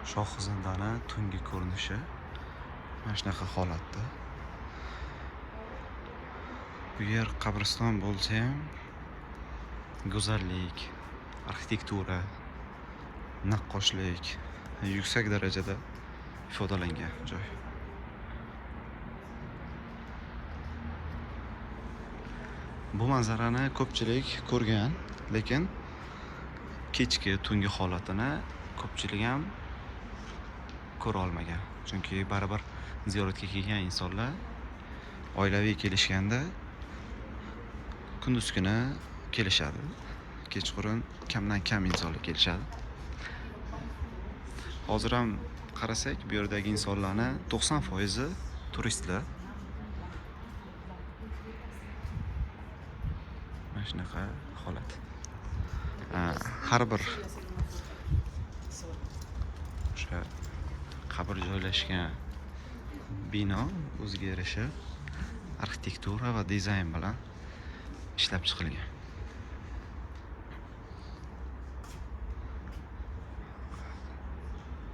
Shohi zindoni tungi ko'rinishi mana shunaqa holatda. Bu yer qabriston bo'lsa ham go'zallik, arxitektura, naqqoshlik yuksak darajada ifodalangan joy. Bu manzarani ko'pchilik ko'rgan, lekin kechki tungi holatini ko'pchilik ham ko'ra olmagan. Chunki baribir ziyoratga kelgan insonlar oilaviy kelishganda kunduz kuni kelishadi. Kechqurun kamdan kam insonlar kelishadi. Hozir ham qarasak, bu yerdagi insonlarning 90% turistlar. Mana shunaqa holat. Har bir o'sha qabr joylashgan bino o'ziga yarasha arxitektura va dizayn bilan ishlab chiqilgan.